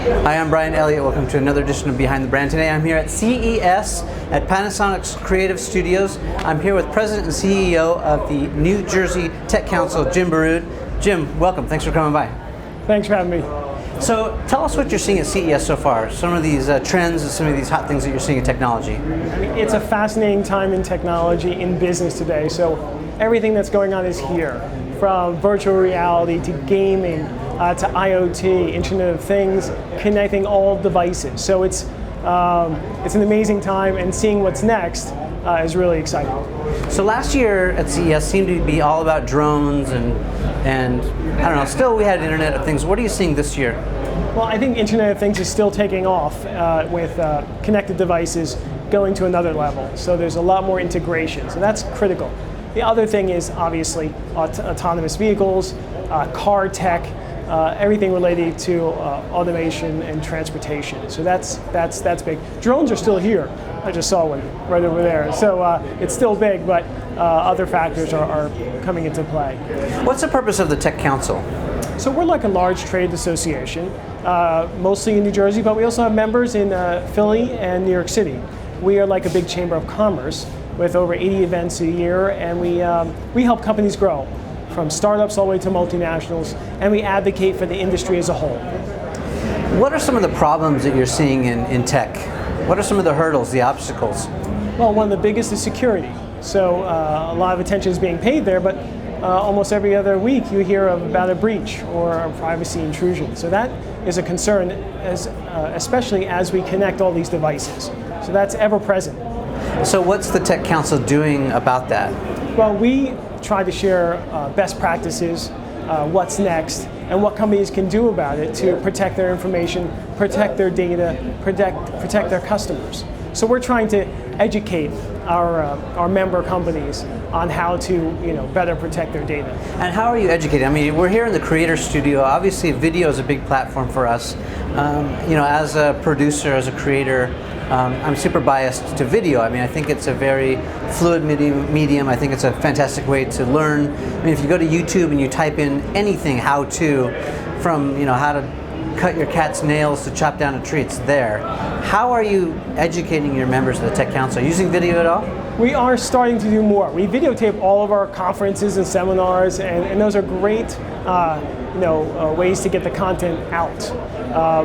Hi, I'm Brian Elliott. Welcome to another edition of Behind the Brand. Today I'm here at CES at Panasonic's Creative Studios. I'm here with President and CEO of the New Jersey Tech Council, Jim Barrod. Jim, welcome. Thanks for coming by. Thanks for having me. So tell us what you're seeing at CES so far, some of these trends and some of these hot things that you're seeing in technology. It's a fascinating time in technology, in business today. So everything that's going on is here, from virtual reality to gaming to IoT, Internet of Things, connecting all devices. So it's an amazing time, and seeing what's next is really exciting. So last year at CES seemed to be all about drones and I don't know, still we had Internet of Things. What are you seeing this year? Well, I think Internet of Things is still taking off with connected devices going to another level. So there's a lot more integration, so that's critical. The other thing is obviously autonomous vehicles, car tech, everything related to automation and transportation. So that's big. Drones are still here. I just saw one right over there. So it's still big, but other factors are coming into play. What's the purpose of the Tech Council? So we're like a large trade association, mostly in New Jersey, but we also have members in Philly and New York City. We are like a big chamber of commerce with over 80 events a year, and we help companies grow, from startups all the way to multinationals, and we advocate for the industry as a whole. What are some of the problems that you're seeing in tech? What are some of the hurdles, the obstacles? Well, one of the biggest is security. So a lot of attention is being paid there, but almost every other week you hear about a breach or a privacy intrusion. So that is a concern, especially as we connect all these devices. So that's ever present. So what's the Tech Council doing about that? Well, we try to share best practices, what's next, and what companies can do about it to protect their information, protect their data, protect their customers. So we're trying to educate our member companies on how to better protect their data. And how are you educating? I mean, we're here in the Creator Studio. Obviously, video is a big platform for us. As a producer, as a creator, I'm super biased to video. I mean, I think it's a very fluid medium. I think it's a fantastic way to learn. I mean, if you go to YouTube and you type in anything, how to, from how to cut your cat's nails to chop down a tree, it's there. How are you educating your members of the Tech Council? Using video at all? We are starting to do more. We videotape all of our conferences and seminars, and those are great ways to get the content out.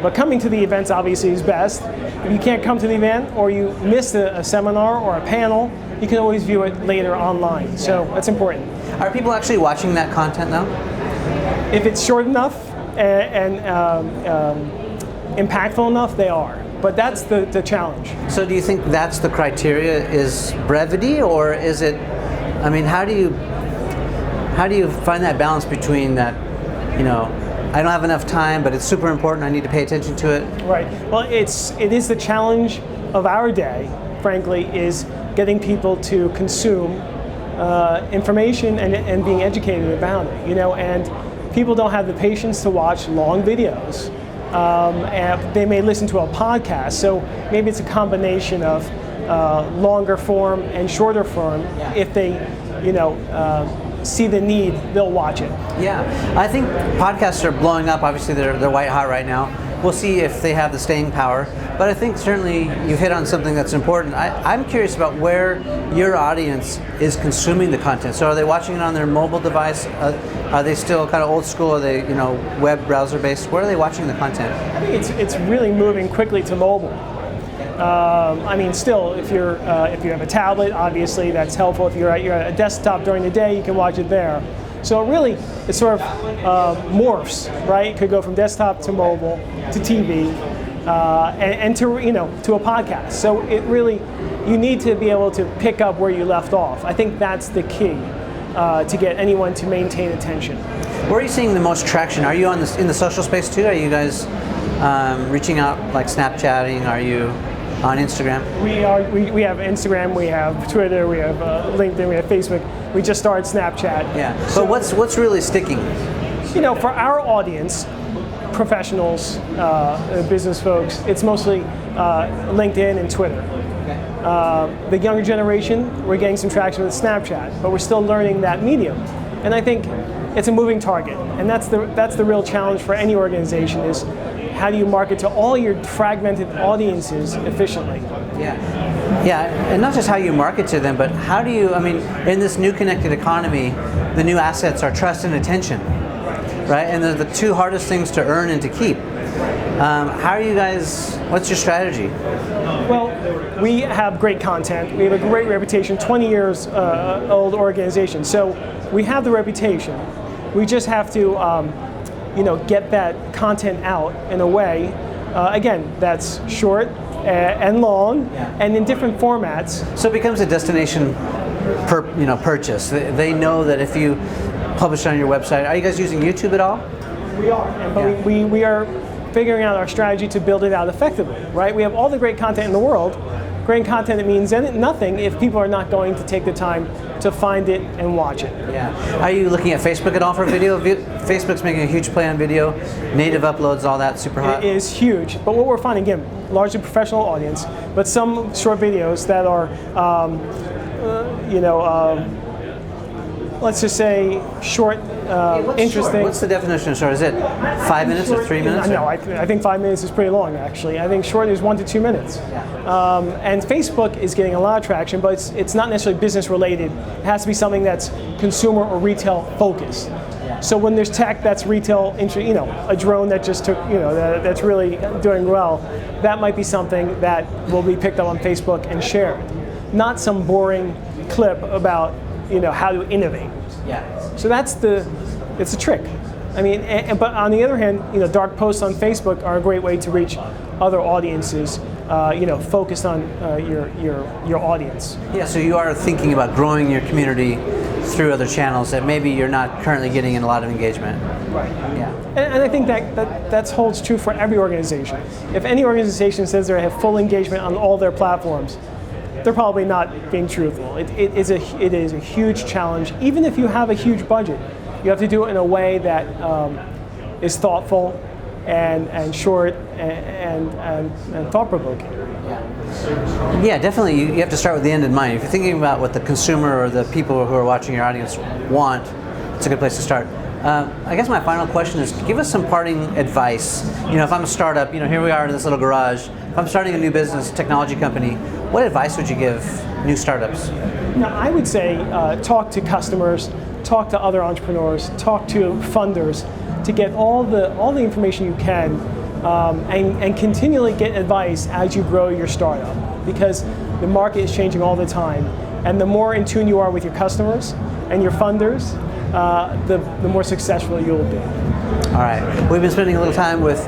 But coming to the events obviously is best. If you can't come to the event, or you missed a seminar or a panel, you can always view it later online. So that's important. Are people actually watching that content though? If it's short enough and impactful enough, they are. But that's the challenge. So do you think that's the criteria, is brevity, or is it, I mean, how do you find that balance between that, I don't have enough time, but it's super important, I need to pay attention to it? Right. Well, it is the challenge of our day, frankly, is getting people to consume information and being educated about it, and people don't have the patience to watch long videos. And they may listen to a podcast, so maybe it's a combination of longer form and shorter form. Yeah. If they, see the need, they'll watch it. Yeah, I think podcasts are blowing up. Obviously, they're white hot right now. We'll see if they have the staying power. But I think certainly you hit on something that's important. I'm curious about where your audience is consuming the content. So are they watching it on their mobile device? Are they still kind of old school? Are they, web browser based? Where are they watching the content? I think it's really moving quickly to mobile. Still, if you have a tablet, obviously that's helpful. If you're at a desktop during the day, you can watch it there. So really, it sort of morphs, right? It could go from desktop to mobile to TV, and to a podcast. So it really, you need to be able to pick up where you left off. I think that's the key to get anyone to maintain attention. Where are you seeing the most traction? Are you in the social space too? Are you guys reaching out, like Snapchatting? Are you on Instagram? We have Instagram, we have Twitter, we have LinkedIn, we have Facebook. We just started Snapchat. Yeah. So what's really sticking? For our audience, professionals, business folks, it's mostly LinkedIn and Twitter. Okay. The younger generation, we're getting some traction with Snapchat, but we're still learning that medium. And I think it's a moving target, and that's the real challenge for any organization is how do you market to all your fragmented audiences efficiently? Yeah, and not just how you market to them, but how do you, I mean, in this new connected economy, the new assets are trust and attention, right? And they're the two hardest things to earn and to keep. How are you guys, what's your strategy? Well, we have great content. We have a great reputation, 20 years old organization. So we have the reputation. We just have to get that content out in a way, again, that's short and long, and in different formats. So it becomes a destination purchase. They know that if you publish it on your website, are you guys using YouTube at all? We are, but we are figuring out our strategy to build it out effectively, right? We have all the great content in the world. Great content that means nothing if people are not going to take the time to find it and watch it. Yeah. Are you looking at Facebook at all for video? Facebook's making a huge play on video, native uploads, all that, super hot. It is huge, but what we're finding, again, largely professional audience, but some short videos that are, let's just say short, interesting. Short? What's the definition of short? Is it 5 minutes or 3 minutes? No, I think 5 minutes is pretty long, actually. I think short is 1 to 2 minutes. And Facebook is getting a lot of traction, but it's not necessarily business related. It has to be something that's consumer or retail focused. So when there's tech that's retail, a drone that just took, that's really doing well, that might be something that will be picked up on Facebook and shared. Not some boring clip about how to innovate. So it's a trick. I mean, but on the other hand, dark posts on Facebook are a great way to reach other audiences, focused on your audience. Yeah, so you are thinking about growing your community through other channels that maybe you're not currently getting in a lot of engagement. Right. Yeah. And I think that holds true for every organization. If any organization says they have full engagement on all their platforms, they're probably not being truthful. It is a huge challenge. Even if you have a huge budget, you have to do it in a way that is thoughtful and short and thought-provoking. Yeah, definitely. You have to start with the end in mind. If you're thinking about what the consumer or the people who are watching your audience want, it's a good place to start. I guess my final question is, give us some parting advice. If I'm a startup, here we are in this little garage. If I'm starting a new business, technology company, what advice would you give new startups? Now, I would say talk to customers, talk to other entrepreneurs, talk to funders to get all the information you can, and continually get advice as you grow your startup, because the market is changing all the time, and the more in tune you are with your customers and your funders, the more successful you'll be. All right. We've been spending a little time with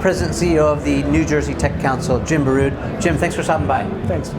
President and CEO of the New Jersey Tech Council, Jim Barrod. Jim, thanks for stopping by. Thanks.